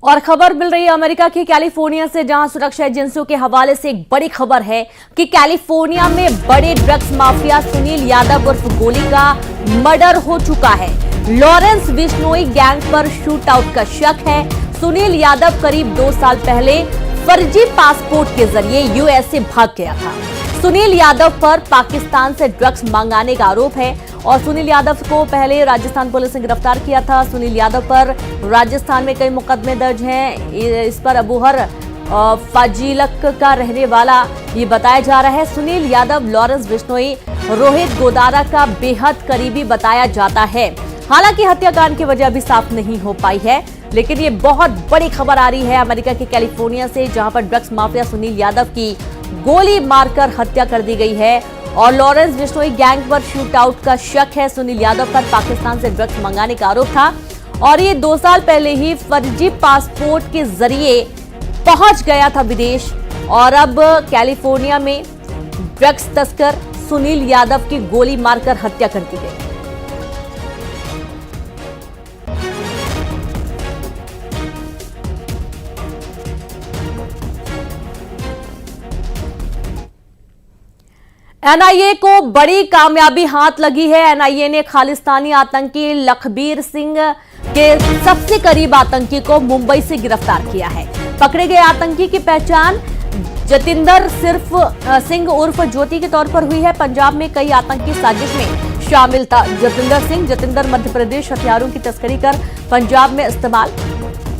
और खबर मिल रही है अमेरिका की कैलिफोर्निया से, जहां सुरक्षा एजेंसियों के हवाले से एक बड़ी खबर है कि कैलिफोर्निया में बड़े ड्रग्स माफिया सुनील यादव उर्फ गोली का मर्डर हो चुका है। लॉरेंस बिश्नोई गैंग पर शूट आउट का शक है। सुनील यादव करीब 2 साल पहले फर्जी पासपोर्ट के जरिए यूएसए भाग गया था। सुनील यादव पर पाकिस्तान से ड्रग्स मंगाने का आरोप है और सुनील यादव को पहले राजस्थान पुलिस ने गिरफ्तार किया था। सुनील यादव पर राजस्थान में कई मुकदमे दर्ज हैं। इस पर अबूहर फाजिलक का रहने वाला ये बताया जा रहा है। सुनील यादव लॉरेंस बिश्नोई, रोहित गोदारा का बेहद करीबी बताया जाता है। हालांकि हत्याकांड की वजह अभी साफ नहीं हो पाई है, लेकिन ये बहुत बड़ी खबर आ रही है अमेरिका के कैलिफोर्निया से, जहां पर ड्रग्स माफिया सुनील यादव की गोली मारकर हत्या कर दी गई है और लॉरेंस बिश्नोई गैंग पर शूट आउट का शक है। सुनील यादव पर पाकिस्तान से ड्रग्स मंगाने का आरोप था और ये 2 साल पहले ही फर्जी पासपोर्ट के जरिए पहुंच गया था विदेश और अब कैलिफोर्निया में ड्रग्स तस्कर सुनील यादव की गोली मारकर हत्या कर दी गई। एनआईए को बड़ी कामयाबी हाथ लगी है। एनआईए ने खालिस्तानी आतंकी लखबीर सिंह के सबसे करीब आतंकी को मुंबई से गिरफ्तार किया है। पकड़े गए आतंकी की पहचान जतिंदर सिंह उर्फ ज्योति के तौर पर हुई है। पंजाब में कई आतंकी साजिश में शामिल था जतिंदर मध्य प्रदेश हथियारों की तस्करी कर पंजाब में इस्तेमाल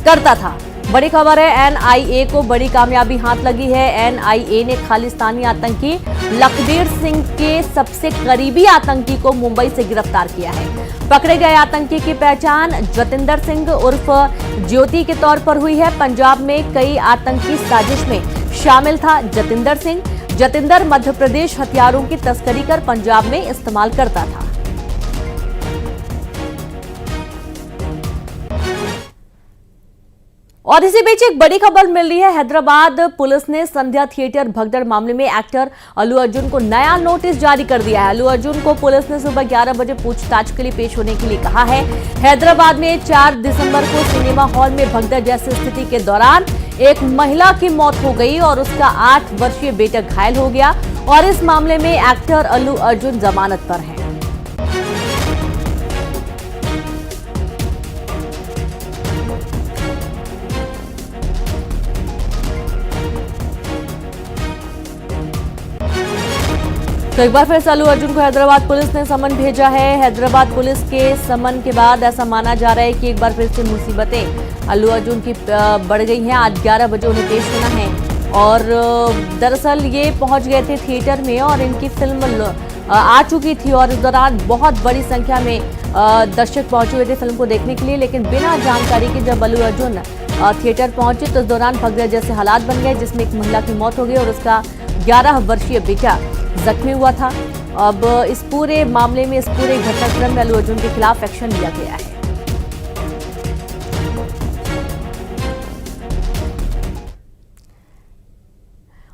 करता था। बड़ी खबर है, एनआईए को बड़ी कामयाबी हाथ लगी है। एनआईए ने खालिस्तानी आतंकी लखबीर सिंह के सबसे करीबी आतंकी को मुंबई से गिरफ्तार किया है। पकड़े गए आतंकी की पहचान जतिंदर सिंह उर्फ ज्योति के तौर पर हुई है। पंजाब में कई आतंकी साजिश में शामिल था जतिंदर मध्य प्रदेश हथियारों की तस्करी कर पंजाब में इस्तेमाल करता था। और इसी बीच एक बड़ी खबर मिल रही है। हैदराबाद पुलिस ने संध्या थिएटर भगदड़ मामले में एक्टर अल्लू अर्जुन को नया नोटिस जारी कर दिया है। अल्लू अर्जुन को पुलिस ने सुबह 11 बजे पूछताछ के लिए पेश होने के लिए कहा है। हैदराबाद में 4 दिसंबर को सिनेमा हॉल में भगदड़ जैसी स्थिति के दौरान एक महिला की मौत हो गई और उसका 8 वर्षीय बेटा घायल हो गया और इस मामले में एक्टर अल्लू अर्जुन जमानत पर है। तो एक बार फिर से अल्लू अर्जुन को हैदराबाद पुलिस ने समन भेजा है। हैदराबाद पुलिस के समन के बाद ऐसा माना जा रहा है कि एक बार फिर से मुसीबतें अल्लू अर्जुन की बढ़ गई हैं। आज 11 बजे उन्हें पेश होना है और दरअसल ये पहुंच गए थे थिएटर में और इनकी फिल्म आ चुकी थी और इस दौरान बहुत बड़ी संख्या में दर्शक पहुंचे हुए थे फिल्म को देखने के लिए, लेकिन बिना जानकारी के जब अल्लू अर्जुन थिएटर पहुंचे तो इस दौरान भगदड़ जैसे हालात बन गए, जिसमें एक महिला की मौत हो गई और उसका 11 वर्षीय बेटा जख्मी हुआ था। अब इस पूरे मामले में, इस पूरे घटनाक्रम में अल्लू अर्जुन के खिलाफ एक्शन लिया गया है।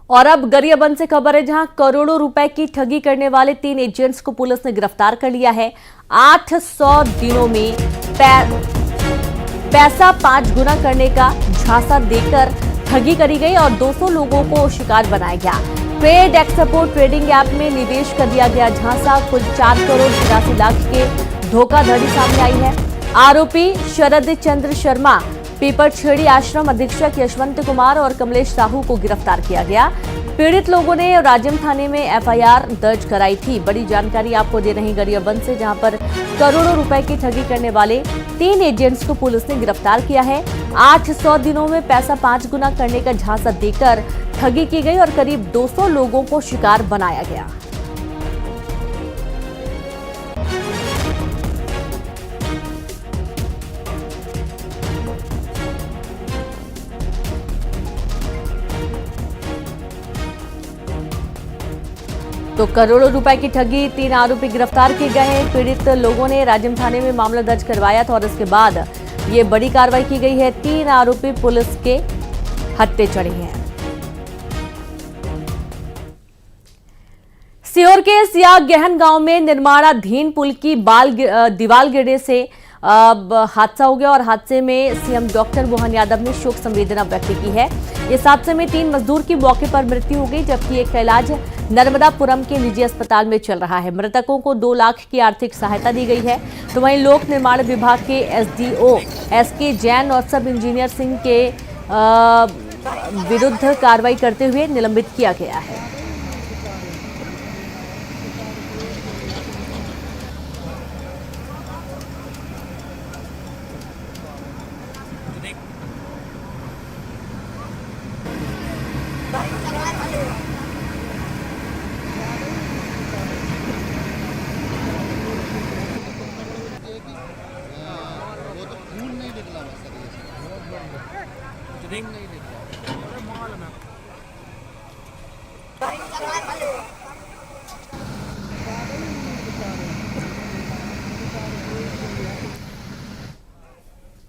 और अब गरियाबंद से खबर है, जहां करोड़ों रुपए की ठगी करने वाले 3 एजेंट्स को पुलिस ने गिरफ्तार कर लिया है। 800 दिनों में पैसा 5 गुना करने का झांसा देकर ठगी करी गई और 200 लोगों को शिकार बनाया गया। ट्रेड एक्सपो ट्रेडिंग ऐप में निवेश कर दिया गया झांसा। कुल 4 करोड़ 83 लाख के धोखाधड़ी सामने आई है। आरोपी शरद चंद्र शर्मा, पीपरछेड़ी आश्रम अधीक्षक यशवंत कुमार और कमलेश साहू को गिरफ्तार किया गया। पीड़ित लोगों ने राजम थाने में एफआईआर दर्ज कराई थी। बड़ी जानकारी आपको दे रही गरियाबंद से, जहां पर करोड़ों रुपए की ठगी करने वाले 3 एजेंट्स को पुलिस ने गिरफ्तार किया है। 800 दिनों में पैसा 5 गुना करने का झांसा देकर ठगी की गई और करीब 200 लोगों को शिकार बनाया गया। तो करोड़ों रुपए की ठगी, 3 आरोपी गिरफ्तार किए गए हैं। पीड़ित लोगों ने राजम थाने में मामला दर्ज करवाया था और इसके बाद ये बड़ी कार्रवाई की गई है। 3 आरोपी पुलिस के हत्थे चढ़े हैं। सीहोर के सिया गहन गांव में निर्माणाधीन पुल की दीवार गिरने से अब हादसा हो गया और हादसे में सीएम डॉक्टर मोहन यादव ने शोक संवेदना व्यक्त की है। इस हादसे में 3 मजदूर की मौके पर मृत्यु हो गई, जबकि एक का इलाज नर्मदापुरम के निजी अस्पताल में चल रहा है। मृतकों को 2 लाख की आर्थिक सहायता दी गई है। तो वहीं लोक निर्माण विभाग के एसडीओ एसके जैन और सब इंजीनियर सिंह के विरुद्ध कार्रवाई करते हुए निलंबित किया गया है।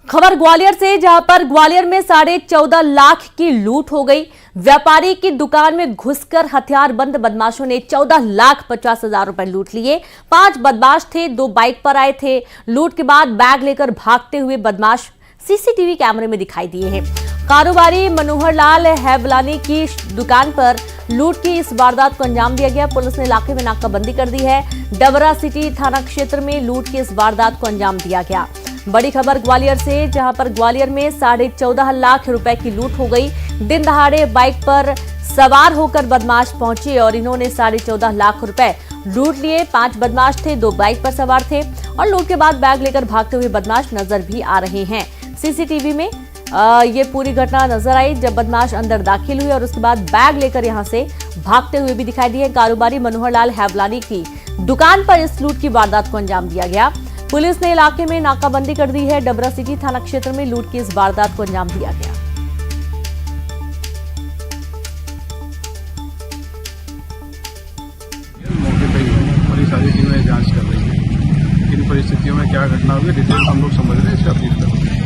खबर ग्वालियर से, जहां पर ग्वालियर में 14.5 लाख की लूट हो गई। व्यापारी की दुकान में घुसकर हथियारबंद बदमाशों ने 14,50,000 रुपए लूट लिए। 5 बदमाश थे, 2 बाइक पर आए थे। लूट के बाद बैग लेकर भागते हुए बदमाश सीसीटीवी कैमरे में दिखाई दिए हैं। कारोबारी मनोहर लाल हैवलानी की दुकान पर लूट की इस वारदात को अंजाम दिया गया। पुलिस ने इलाके में नाकाबंदी कर दी है। डबरा सिटी थाना क्षेत्र में लूट की इस वारदात को अंजाम दिया गया। बड़ी खबर ग्वालियर से, जहां पर ग्वालियर में 14.5 लाख रुपए की लूट हो गई। दिन दहाड़े बाइक पर सवार होकर बदमाश पहुंचे और इन्होंने 14.5 लाख रुपए लूट लिए। 5 बदमाश थे, 2 बाइक पर सवार थे और लूट के बाद बैग लेकर भागते हुए बदमाश नजर भी आ रहे हैं। सीसीटीवी में ये पूरी घटना नजर आई जब बदमाश अंदर दाखिल हुए और उसके बाद बैग लेकर यहां से भागते हुए भी दिखाई दिए। कारोबारी मनोहर लाल हैवलानी की दुकान पर इस लूट की वारदात को अंजाम दिया गया। पुलिस ने इलाके में नाकाबंदी कर दी है। डबरा सिटी थाना क्षेत्र में लूट की इस वारदात को अंजाम दिया गया। मौके पर ही बड़ी सारी टीमें जांच कर रही हैं। किन परिस्थितियों में क्या घटना हुई डिटेल हम लोग समझ रहे हैं, इसका अपील कर रहे हैं।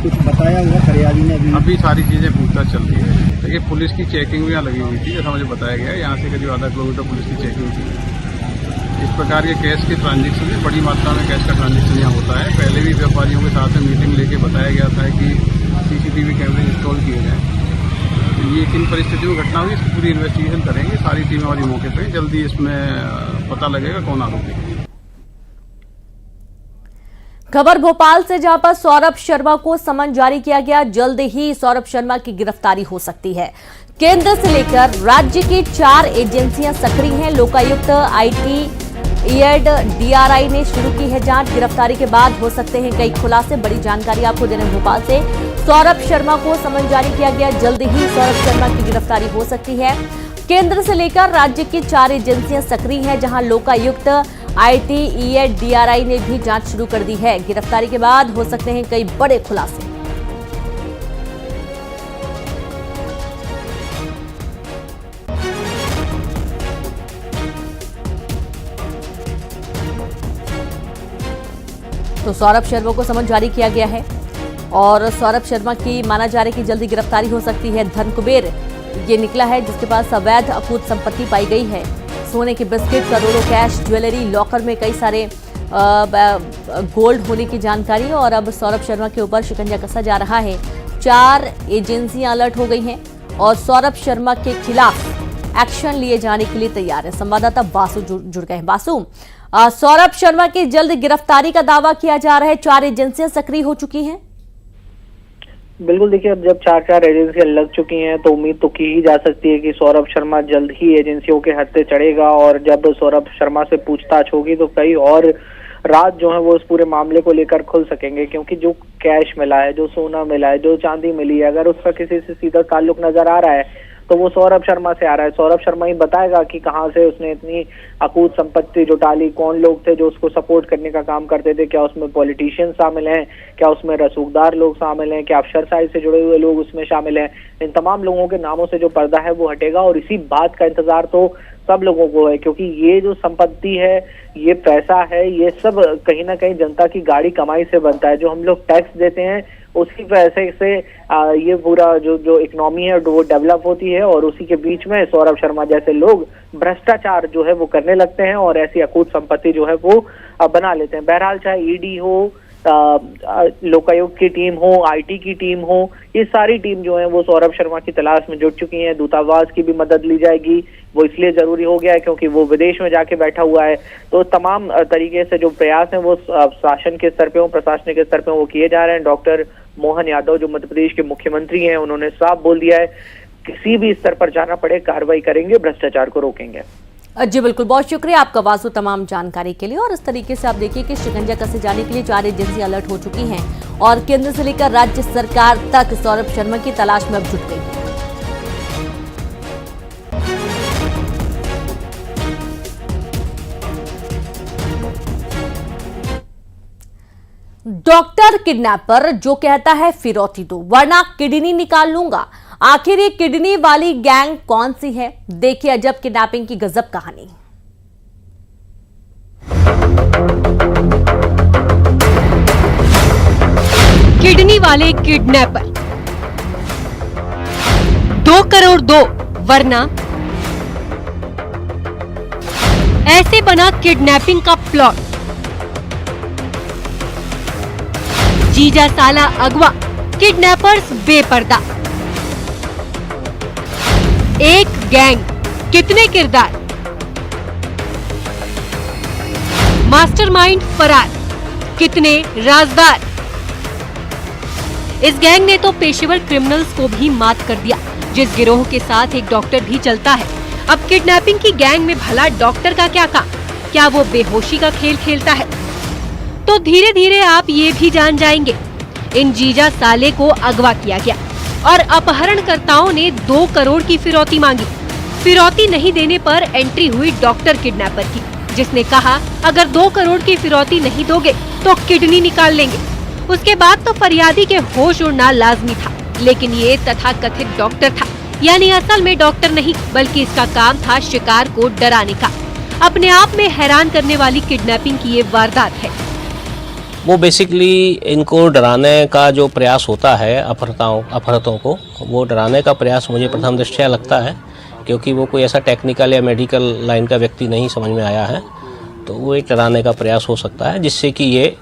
कुछ बताया हुआ फरियादी ने अभी सारी चीजें पूछताछ चल रही है। देखिए, पुलिस की चेकिंग भी यहाँ लगी हुई थी, जैसा मुझे बताया गया। यहाँ से करीब आधा किलोमीटर पुलिस की चेकिंग थी। इस प्रकार के कैश के ट्रांजेक्शन में बड़ी मात्रा में कैश का ट्रांजेक्शन यहाँ होता है। पहले भी व्यापारियों के साथ में मीटिंग लेके बताया गया था कि सीसीटीवी कैमरे इंस्टॉल किए जाएं। तो ये किन परिस्थितियों में घटना हुई, इसकी पूरी इन्वेस्टिगेशन करेंगे। सारी टीमें हमारी मौके पर, जल्दी इसमें पता लगेगा कौन आरोपी है। खबर भोपाल से, जहां पर सौरभ शर्मा को समन जारी किया गया। जल्द ही सौरभ शर्मा की गिरफ्तारी हो सकती है। केंद्र से लेकर राज्य की 4 एजेंसियां सक्रिय हैं। लोकायुक्त, आईटी, ईएड, डीआरआई ने शुरू की है जांच। गिरफ्तारी के बाद हो सकते हैं कई खुलासे। बड़ी जानकारी आपको दे रहे हैं भोपाल से। सौरभ शर्मा को समन जारी किया गया। जल्द ही सौरभ शर्मा की गिरफ्तारी हो सकती है। केंद्र से लेकर राज्य की 4 एजेंसियां सक्रिय हैं, जहां लोकायुक्त, आईटी, ईएड, डीआरआई ने भी जांच शुरू कर दी है। गिरफ्तारी के बाद हो सकते हैं कई बड़े खुलासे। तो सौरभ शर्मा को समन जारी किया गया है और सौरभ शर्मा की माना जा रहा है कि जल्दी गिरफ्तारी हो सकती है। धन कुबेर ये निकला है जिसके पास अवैध अकूत संपत्ति पाई गई है। सोने के बिस्किट, करोड़ों कैश, ज्वेलरी, लॉकर में कई सारे गोल्ड होने की जानकारी। और अब सौरभ शर्मा के ऊपर शिकंजा कसा जा रहा है। 4 एजेंसियां अलर्ट हो गई हैं और सौरभ शर्मा के खिलाफ एक्शन लिए जाने के लिए तैयार है। संवाददाता बासु जुड़ गए हैं। बासु, सौरभ शर्मा की जल्द गिरफ्तारी का दावा किया जा रहा है। 4 एजेंसियां सक्रिय हो चुकी हैं। बिल्कुल, देखिए, अब जब 4 एजेंसियां लग चुकी हैं तो उम्मीद तो की ही जा सकती है कि सौरभ शर्मा जल्द ही एजेंसियों के हत्थे चढ़ेगा। और जब सौरभ शर्मा से पूछताछ होगी तो कई और राज जो है वो इस पूरे मामले को लेकर खुल सकेंगे, क्योंकि जो कैश मिला है, जो सोना मिला है, जो चांदी मिली है, अगर उसका किसी से सीधा ताल्लुक नजर आ रहा है तो वो सौरभ शर्मा से आ रहा है। सौरभ शर्मा ही बताएगा कि कहां से उसने इतनी अकूत संपत्ति जुटाली, कौन लोग थे जो उसको सपोर्ट करने का काम करते थे, क्या उसमें पॉलिटिशियन शामिल हैं, क्या उसमें रसूखदार लोग शामिल हैं, क्या अफसरशाही से जुड़े हुए लोग उसमें शामिल हैं। इन तमाम लोगों के नामों से जो पर्दा है वो हटेगा और इसी बात का इंतजार तो सब लोगों को है, क्योंकि ये जो संपत्ति है, ये पैसा है, ये सब कहीं ना कहीं जनता की गाड़ी कमाई से बनता है। जो हम लोग टैक्स देते हैं उसी पैसे से ये पूरा जो इकोनॉमी है वो डेवलप होती है। और उसी के बीच में सौरभ शर्मा जैसे लोग भ्रष्टाचार जो है वो करने लगते हैं और ऐसी अकूत संपत्ति जो है वो बना लेते हैं। बहरहाल चाहे ईडी हो लोकायुक्त की टीम हो, आईटी की टीम हो, ये सारी टीम जो है वो सौरभ शर्मा की तलाश में जुट चुकी है। दूतावास की भी मदद ली जाएगी, वो इसलिए जरूरी हो गया है क्योंकि वो विदेश में जाके बैठा हुआ है। तो तमाम तरीके से जो प्रयास हैं वो शासन के स्तर पे हो, प्रशासनिक के स्तर पे वो किए जा रहे हैं। डॉक्टर मोहन यादव जो मध्य प्रदेश के मुख्यमंत्री हैं, उन्होंने साफ बोल दिया है किसी भी स्तर पर जाना पड़े कार्रवाई करेंगे, भ्रष्टाचार को रोकेंगे। जी बिल्कुल, बहुत शुक्रिया आपका वासु तमाम जानकारी के लिए। और इस तरीके से आप देखिए कि शिकंजा कसे जाने के लिए 4 एजेंसी अलर्ट हो चुकी हैं और केंद्र से लेकर राज्य सरकार तक सौरभ शर्मा की तलाश में अब जुट गई है। डॉक्टर किडनैपर जो कहता है फिरौती दो वरना किडनी निकाल लूंगा। आखिर ये किडनी वाली गैंग कौन सी है? देखिए अजब किडनैपिंग की गजब कहानी। किडनी वाले किडनैपर 2 करोड़ दो वरना, ऐसे बना किडनैपिंग का प्लॉट। जीजा साला अगवा, किडनैपर्स बेपर्दा। एक गैंग, कितने किरदार। मास्टरमाइंड फरार, कितने राजदार। इस गैंग ने तो पेशेवर क्रिमिनल्स को भी मात कर दिया। जिस गिरोह के साथ एक डॉक्टर भी चलता है, अब किडनैपिंग की गैंग में भला डॉक्टर का क्या काम? क्या वो बेहोशी का खेल खेलता है? तो धीरे धीरे आप ये भी जान जाएंगे। इन जीजा साले को अगवा किया गया और अपहरणकर्ताओं ने 2 करोड़ की फिरौती मांगी। फिरौती नहीं देने पर एंट्री हुई डॉक्टर किडनैपर की, जिसने कहा अगर 2 करोड़ की फिरौती नहीं दोगे तो किडनी निकाल लेंगे। उसके बाद तो फरियादी के होश उड़ना लाजमी था, लेकिन ये तथाकथित डॉक्टर था, यानी असल में डॉक्टर नहीं बल्कि इसका काम था शिकार को डराने का। अपने आप में हैरान करने वाली किडनैपिंग की ये वारदात है। वो बेसिकली इनको डराने का जो प्रयास होता है, अपहृतों को वो डराने का प्रयास मुझे प्रथम दृष्टया लगता है, क्योंकि वो कोई ऐसा टेक्निकल या मेडिकल लाइन का व्यक्ति नहीं समझ में आया है। तो वो एक डराने का प्रयास हो सकता है जिससे कि ये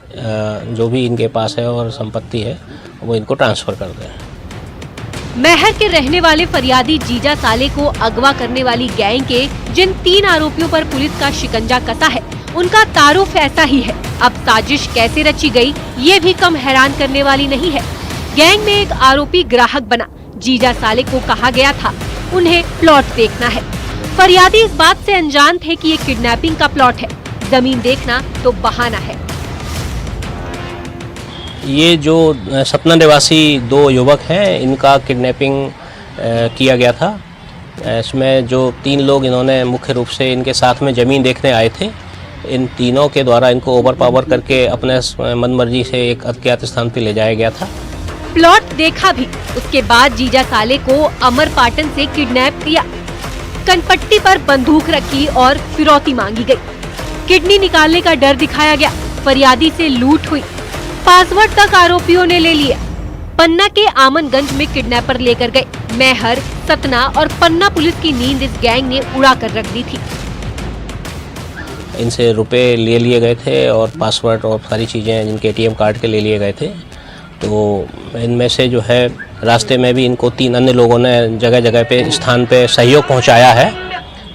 जो भी इनके पास है और संपत्ति है वो इनको ट्रांसफर कर दें। मैहर के रहने वाले फरियादी जीजा साले को अगवा करने वाली गैंग के जिन 3 आरोपियों पर पुलिस का शिकंजा कसा है, उनका तारुफ ऐसा ही है। अब साजिश कैसे रची गई, ये भी कम हैरान करने वाली नहीं है। गैंग में एक आरोपी ग्राहक बना। जीजा साले को कहा गया था उन्हें प्लॉट देखना है। फरियादी इस बात से अनजान थे कि ये किडनैपिंग का प्लॉट है, जमीन देखना तो बहाना है। ये जो सतना निवासी 2 युवक हैं, इनका किडनैपिंग किया गया था। इसमें जो 3 लोग इन्होंने मुख्य रूप से इनके साथ में ज़मीन देखने आए थे, इन तीनों के द्वारा इनको ओवर पावर करके अपने मनमर्जी से एक अज्ञात स्थान पर ले जाया गया था। प्लॉट देखा भी, उसके बाद जीजा साले को अमरपाटन से किडनैप किया। कनपट्टी पर बंदूक रखी और फिरौती मांगी गई। किडनी निकालने का डर दिखाया गया। फरियादी से लूट हुई। पासवर्ड तक आरोपियों ने ले लिया। पन्ना के आमनगंज में किडनैपर लेकर गए। मैहर, सतना और पन्ना पुलिस की नींद इस गैंग ने उड़ा कर रख दी थी। इनसे रुपए ले लिए गए थे और पासवर्ड और सारी चीज़ें जिनके ATM कार्ड के ले लिए गए थे। तो इनमें से जो है रास्ते में भी इनको 3 अन्य लोगों ने जगह जगह पे स्थान पे सहयोग पहुंचाया है।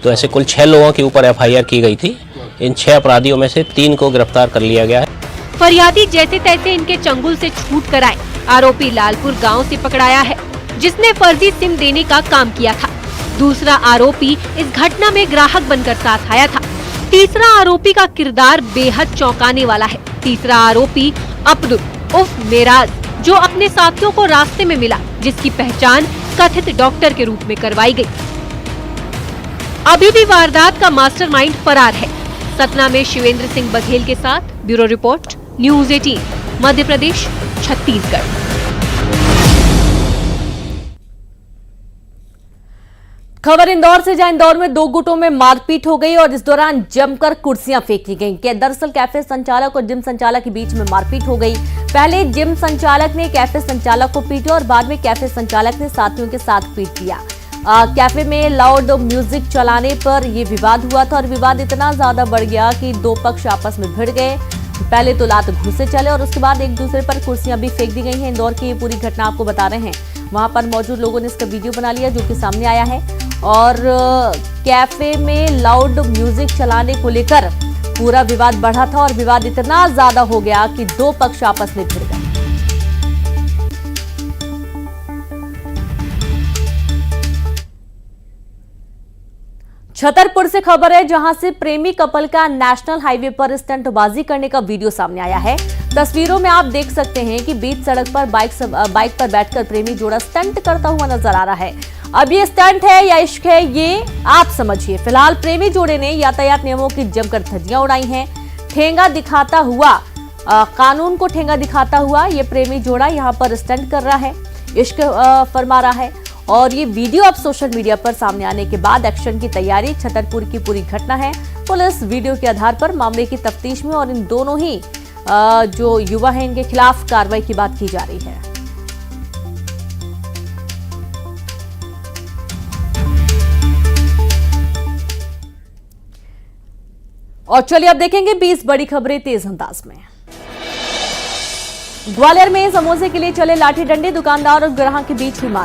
तो ऐसे कुल 6 लोगों के ऊपर FIR की गई थी। इन 6 अपराधियों में से 3 को गिरफ्तार कर लिया गया है। फरियादी जैसे तैसे इनके चंगुल से छूट कर आए। आरोपी लालपुर गांव से पकड़ाया है, जिसने फर्जी सिम देने का काम किया था। दूसरा आरोपी इस घटना में ग्राहक बनकर साथ आया था। तीसरा आरोपी का किरदार बेहद चौंकाने वाला है। तीसरा आरोपी अब्दुल उर्फ मेराज, जो अपने साथियों को रास्ते में मिला, जिसकी पहचान कथित डॉक्टर के रूप में करवाई गई। अभी भी वारदात का मास्टरमाइंड फरार है। सतना में शिवेंद्र सिंह बघेल के साथ bureau report, news 18, Madhya Pradesh, Chhattisgarh. खबर इंदौर से, जहां इंदौर में 2 गुटों में मारपीट हो गई और इस दौरान जमकर कुर्सियां फेंकी गईं। दरअसल कैफे संचालक और जिम संचालक के बीच में मारपीट हो गई। पहले जिम संचालक ने कैफे संचालक को पीटा और बाद में कैफे संचालक ने साथियों के साथ पीट दिया। कैफे में लाउड म्यूजिक चलाने पर यह विवाद हुआ था और विवाद इतना ज्यादा बढ़ गया कि 2 पक्ष आपस में भिड़ गए। पहले तो लात घुसे चले और उसके बाद एक दूसरे पर कुर्सियां भी फेंक दी गई हैं। इंदौर की ये पूरी घटना आपको बता रहे हैं। वहां पर मौजूद लोगों ने इसका वीडियो बना लिया जो कि सामने आया है और कैफे में लाउड म्यूजिक चलाने को लेकर पूरा विवाद बढ़ा था और विवाद इतना ज्यादा हो गया कि दो पक्ष आपस में भिड़ गए। छतरपुर से खबर है जहां से प्रेमी कपल का नेशनल हाईवे पर स्टंटबाजी करने का वीडियो सामने आया है। तस्वीरों में आप देख सकते हैं कि बीच सड़क पर बाइक पर बैठकर प्रेमी जोड़ा स्टंट करता हुआ नजर आ रहा है। अब ये स्टंट है या इश्क है ये आप समझिए। फिलहाल प्रेमी जोड़े ने यातायात नियमों की जमकर धज्जियां उड़ाई हैं। ठेंगा दिखाता हुआ कानून को ठेंगा दिखाता हुआ ये प्रेमी जोड़ा यहां पर स्टंट कर रहा है, इश्क फरमा रहा है और ये वीडियो अब सोशल मीडिया पर सामने आने के बाद एक्शन की तैयारी। छतरपुर की पूरी घटना है। पुलिस वीडियो के आधार पर मामले की तफ्तीश में और इन दोनों ही जो युवा हैं इनके खिलाफ कार्रवाई की बात की जा रही है। और चलिए अब देखेंगे 20 बड़ी खबरें तेज अंदाज में। ग्वालियर में समोसे के लिए चले लाठी डंडे, दुकानदार और ग्राहक के बीच हुई मार।